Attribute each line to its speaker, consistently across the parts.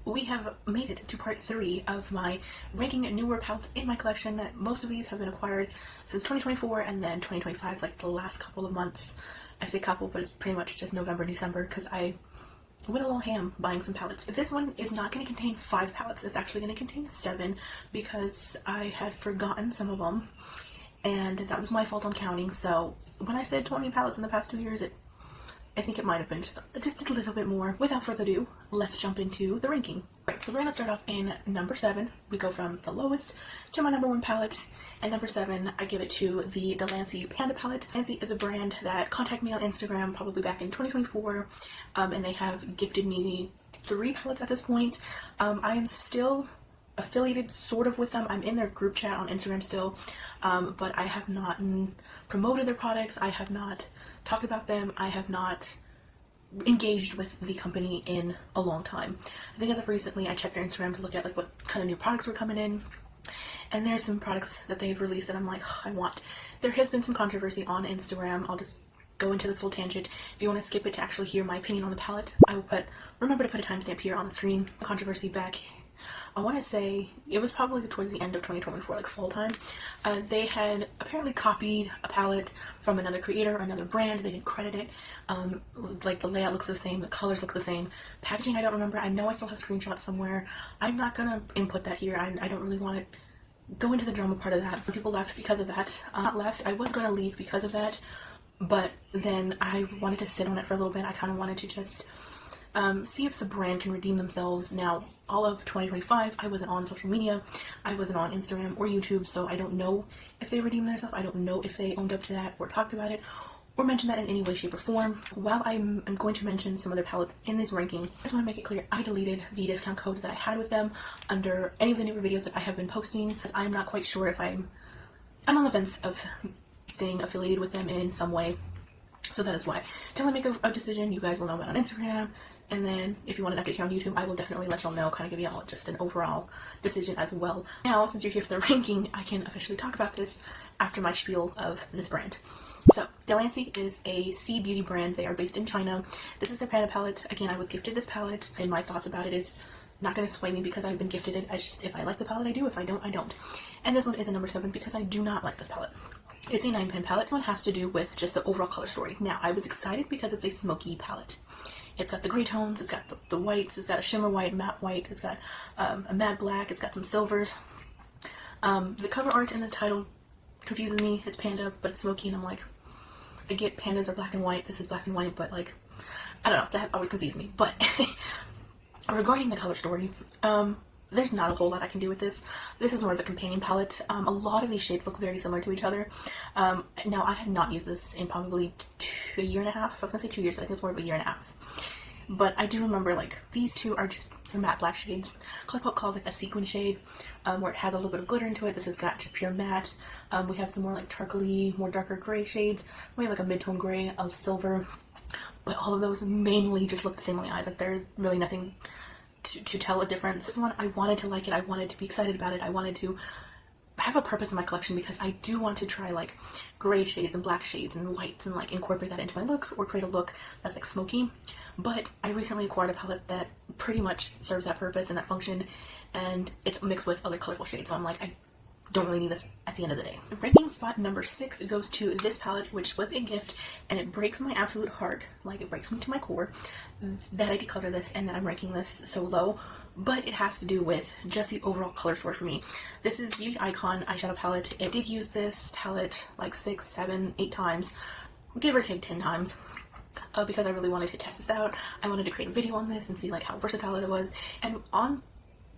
Speaker 1: we have made it to part 3 of my ranking newer palettes in my collection. Most of these have been acquired since 2024 and then 2025, like the last couple of months. I say couple, but it's pretty much just November, December, because I went a little ham buying some palettes. This one is not going to contain 5 palettes. It's actually going to contain 7 because I had forgotten some of them, and that was my fault on counting. So when I said 20 palettes in the past 2 years, I think it might have been just a little bit more. Without further ado, let's jump into the ranking. Right, so we're going to start off in number 7. We go from the lowest to my number 1 palette. And number 7, I give it to the Delancey Panda palette. Delancey is a brand that contacted me on Instagram probably back in 2024, and they have gifted me 3 palettes at this point. I am still affiliated sort of with them. I'm in their group chat on Instagram still, but I have not promoted their products. I have not talked about them. I have not engaged with the company in a long time. I think as of recently I checked their Instagram to look at like what kind of new products were coming in, and there's some products that they've released that I'm like, oh, I want. There has been some controversy on Instagram. I'll just go into this little tangent. If you want to skip it to actually hear my opinion on the palette, I will remember to put a timestamp here on the screen. Controversy back, I want to say it was probably towards the end of 2024, like fall time. They had apparently copied a palette from another creator or another brand. They didn't credit it. Like the layout looks the same, the colors look the same. Packaging, I don't remember. I know I still have screenshots somewhere. I'm not gonna input that here. I don't really want to go into the drama part of that. People left because of that. Not left. I was gonna leave because of that, but then I wanted to sit on it for a little bit. I kind of wanted to just see if the brand can redeem themselves. Now, all of 2025, I wasn't on social media. I wasn't on Instagram or YouTube, so I don't know if they redeemed themselves. I don't know if they owned up to that or talked about it or mentioned that in any way, shape, or form. While I'm going to mention some other palettes in this ranking, I just want to make it clear I deleted the discount code that I had with them under any of the newer videos that I have been posting, because I'm not quite sure if I'm on the fence of staying affiliated with them in some way. So that is why. Till I make a decision, you guys will know about on Instagram. And then if you want an update here on YouTube, I will definitely let y'all know, kind of give y'all just an overall decision as well. Now, since you're here for the ranking, I can officially talk about this after my spiel of this brand. So, Delancey is a sea beauty brand. They are based in China. This is their Panda palette. Again, I was gifted this palette, and my thoughts about it is not going to sway me because I've been gifted it. It's just, if I like the palette, I do. If I don't, I don't. And this one is a number 7 because I do not like this palette. It's a 9-pan palette. This one has to do with just the overall color story. Now, I was excited because it's a smoky palette. It's got the gray tones, it's got the whites, it's got a shimmer white, matte white, it's got a matte black, it's got some silvers. The cover art and the title confuses me. It's Panda, but it's smoky, and I'm like, I get pandas are black and white, this is black and white, but like, I don't know, that always confused me. But regarding the color story, there's not a whole lot I can do with this. This is more of a companion palette. A lot of these shades look very similar to each other. Now, I have not used this in probably a year and a half. I was going to say 2 years, but I think it's more of a year and a half. But I do remember, like, these two are just, they're matte black shades. ColourPop calls it a sequin shade, where it has a little bit of glitter into it. This has got just pure matte. We have some more, like, charcoaly, more darker gray shades. We have, like, a mid-tone gray, a silver. But all of those mainly just look the same on the eyes. Like, there's really nothing to tell a difference. This one, I wanted to like it. I wanted to be excited about it. I wanted to have a purpose in my collection because I do want to try like gray shades and black shades and whites and like incorporate that into my looks or create a look that's like smoky. But I recently acquired a palette that pretty much serves that purpose and that function, and it's mixed with other colorful shades. So I'm like, I don't really need this at the end of the day. Ranking spot number 6 goes to this palette, which was a gift, and it breaks my absolute heart. Like, it breaks me to my core that I declutter this and that I'm ranking this so low. But it has to do with just the overall color story for me. This is Beauty Icon eyeshadow palette. I did use this palette like 6, 7, 8 times, give or take 10 times. Because I really wanted to test this out. I wanted to create a video on this and see like how versatile it was. And on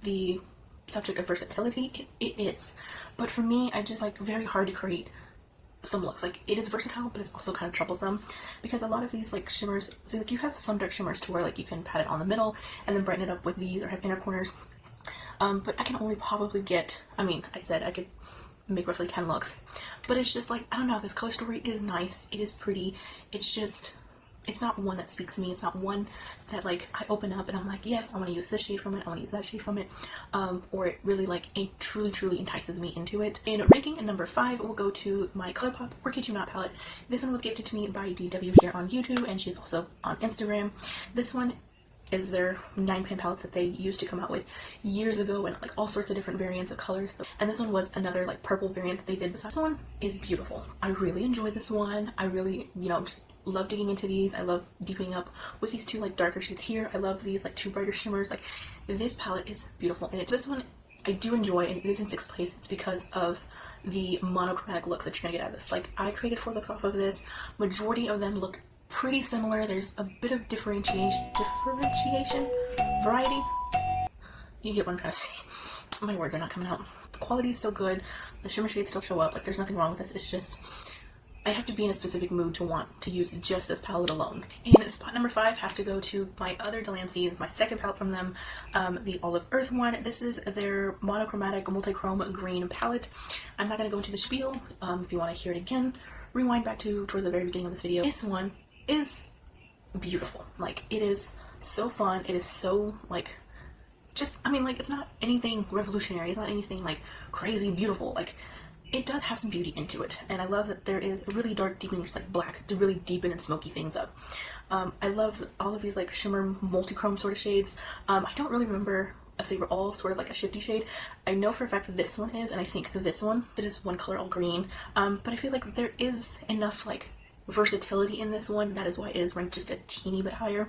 Speaker 1: the subject of versatility, it is. But for me, I just like very hard to create some looks. Like, it is versatile, but it's also kind of troublesome because a lot of these like shimmers, see, like you have some dark shimmers to where like you can pat it on the middle and then brighten it up with these or have inner corners. But I can only probably get, I mean, I said I could make roughly 10 looks, but it's just like, I don't know, this color story is nice, it is pretty, it's just, it's not one that speaks to me. It's not one that like I open up and I'm like, yes, I want to use this shade from it, I want to use that shade from it, or it really like it truly entices me into it. In ranking, number 5 will go to my ColourPop or Kid You Not palette. This one was gifted to me by DW here on YouTube, and she's also on Instagram. This one is their 9-pan palettes that they used to come out with years ago, and like all sorts of different variants of colors. And this one was another like purple variant that they did. Besides, this one is beautiful. I really enjoy this one. I really, you know, just love digging into these. I love deepening up with these two like darker shades here. I love these like two brighter shimmers. Like, this palette is beautiful, and this one I do enjoy, and it is in 6th place. It's because of the monochromatic looks that you're gonna get out of this. Like, I created 4 looks off of this. Majority of them look pretty similar. There's a bit of differentiation, variety. You get what I'm trying to say. My words are not coming out. The quality is still good. The shimmer shades still show up. Like, there's nothing wrong with this. It's just, I have to be in a specific mood to want to use just this palette alone. And spot number 5 has to go to my other Delancey, my second palette from them, the Olive Earth one. This is their monochromatic multi-chrome green palette. I'm not going to go into the spiel. If you want to hear it again, rewind back to towards the very beginning of this video. This one is beautiful. Like, it is so fun. It is so, like, just, I mean, like, it's not anything revolutionary. It's not anything, like, crazy beautiful. Like, it does have some beauty into it. And I love that there is a really dark deepening, just like black, to really deepen and smoky things up. I love all of these, like, shimmer multi-chrome sort of shades. I don't really remember if they were all sort of like a shifty shade. I know for a fact that this one is, and I think this one, it is one color all green. But I feel like there is enough, like, versatility in this one. That is why it is ranked just a teeny bit higher,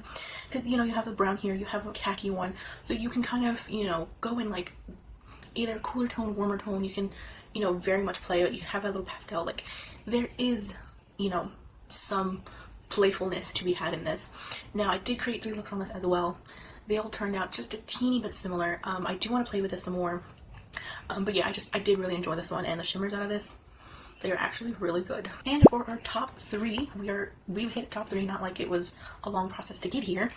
Speaker 1: because, you know, you have the brown here, you have a khaki one, so you can kind of, you know, go in like either cooler tone, warmer tone. You can, you know, very much play it. You have a little pastel. Like, there is, you know, some playfulness to be had in this. Now, I did create 3 looks on this as well. They all turned out just a teeny bit similar. I do want to play with this some more, but yeah, I did really enjoy this one, and the shimmers out of this, they are actually really good. And for our top 3, we've hit top 3, not like it was a long process to get here.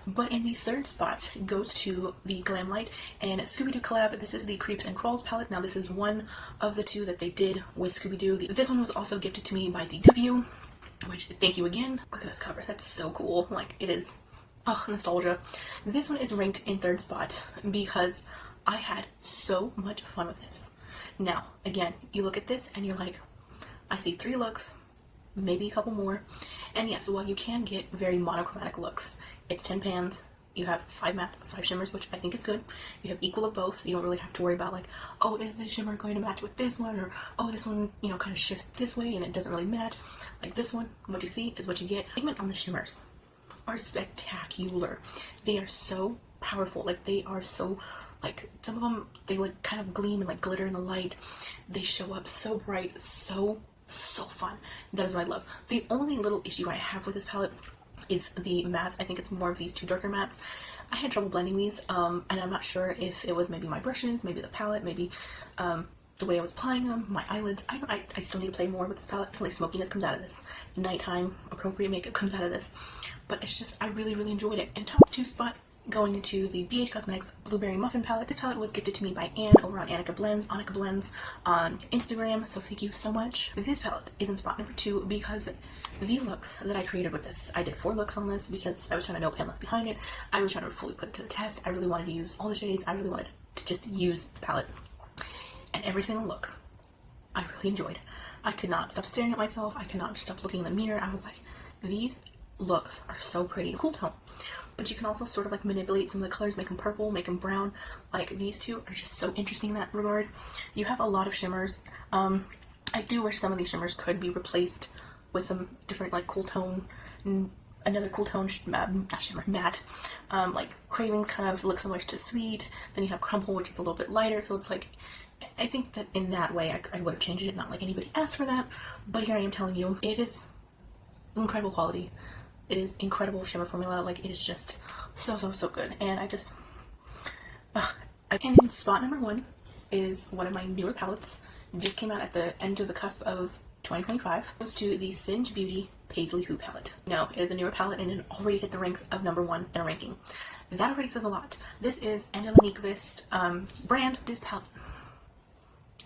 Speaker 1: But in the 3rd spot goes to the Glam Light and Scooby-Doo collab. This is the Creeps and Crawls palette. Now, this is one of the 2 that they did with Scooby-Doo. This one was also gifted to me by DW, which, thank you again. Look at this cover. That's so cool. Like, it is, oh, nostalgia. This one is ranked in 3rd spot because I had so much fun with this. Now, again, you look at this and you're like, I see 3 looks, maybe a couple more. And yes, while you can get very monochromatic looks, it's 10 pans, you have 5 mattes, 5 shimmers, which I think is good. You have equal of both. You don't really have to worry about, like, oh, is this shimmer going to match with this one? Or, oh, this one, you know, kind of shifts this way and it doesn't really match. Like, this one, what you see is what you get. Pigment on the shimmers are spectacular. They are so powerful. Like, they are so, like, some of them, they like kind of gleam and like glitter in the light. They show up so bright, so fun. That is what I love. The only little issue I have with this palette is the mattes. I think it's more of these 2 darker mattes. I had trouble blending these, and I'm not sure if it was maybe my brushes, maybe the palette, maybe the way I was applying them, my eyelids. I still need to play more with this palette. Definitely smokiness comes out of this. Nighttime appropriate makeup comes out of this. But it's just, I really enjoyed it. And top 2 spot, going into the BH Cosmetics Blueberry Muffin palette. This palette was gifted to me by Anne over on Annika Blends on Instagram, so thank you so much. This palette is in spot number 2 because the looks that I created with this, I did 4 looks on this because I was trying to no pan left behind it. I was trying to fully put it to the test. I really wanted to use all the shades. I really wanted to just use the palette. And every single look, I really enjoyed. I could not stop staring at myself. I could not stop looking in the mirror. I was like, these looks are so pretty. Cool tone. But you can also sort of like manipulate some of the colors, make them purple, make them brown. Like, these 2 are just so interesting in that regard. You have a lot of shimmers. I do wish some of these shimmers could be replaced with some different, like, cool tone, another cool tone matte. Like, Cravings kind of looks similar to Sweet. Then you have Crumple, which is a little bit lighter. So it's like, I think that in that way I would have changed it. Not like anybody asked for that, but here I am telling you, it is incredible quality. It is incredible shimmer formula. Like, it is just so good. And I just, and in spot number 1 is one of my newer palettes. Just came out at the end of the cusp of 2025. It goes to the Singe Beauty Paisley Who palette. No, it is a newer palette and it already hit the ranks of number 1 in a ranking. That already says a lot. This is Angela Nyqvist brand. This palette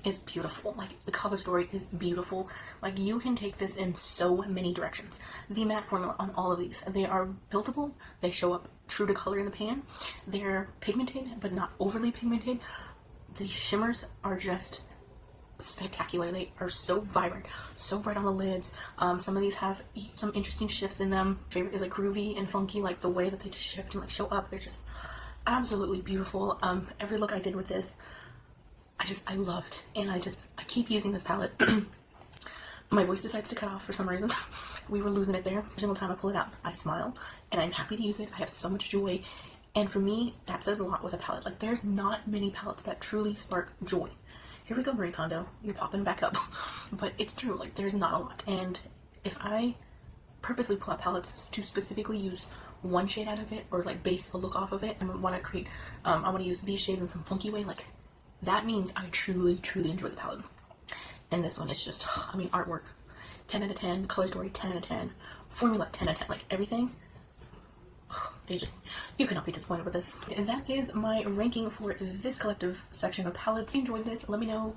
Speaker 1: is beautiful. Like, the color story is beautiful. Like, you can take this in so many directions. The matte formula on all of these, they are buildable. They show up true to color in the pan. They're pigmented, but not overly pigmented. The shimmers are just spectacular. They are so vibrant, so bright on the lids. Some of these have some interesting shifts in them. My favorite is like groovy and funky, like the way that they just shift and like show up. They're just absolutely beautiful. Every look I did with this, I loved, and I keep using this palette. My voice decides to cut off for some reason. We were losing it there. Every single time I pull it out, I smile, and I'm happy to use it. I have so much joy, and for me, that says a lot with a palette. Like, there's not many palettes that truly spark joy. Here we go, Marie Kondo. You're popping back up. But it's true, like, there's not a lot. And if I purposely pull out palettes to specifically use one shade out of it, or like base the look off of it, and want to create, I want to use these shades in some funky way, like, that means I truly enjoy the palette. And this one is just, I mean, artwork, 10 out of 10, color story, 10 out of 10, formula, 10 out of 10, like everything. You cannot be disappointed with this. And that is my ranking for this collective section of palettes. If you enjoyed this, let me know.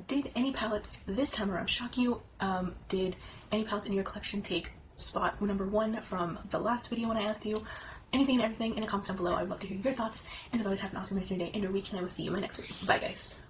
Speaker 1: Did any palettes this time around shock you? Did any palettes in your collection take spot number 1 from the last video when I asked you? Anything and everything in the comments down below. I would love to hear your thoughts. And as always, have an awesome rest of your day and your week, and I will see you in my next video. Bye, guys.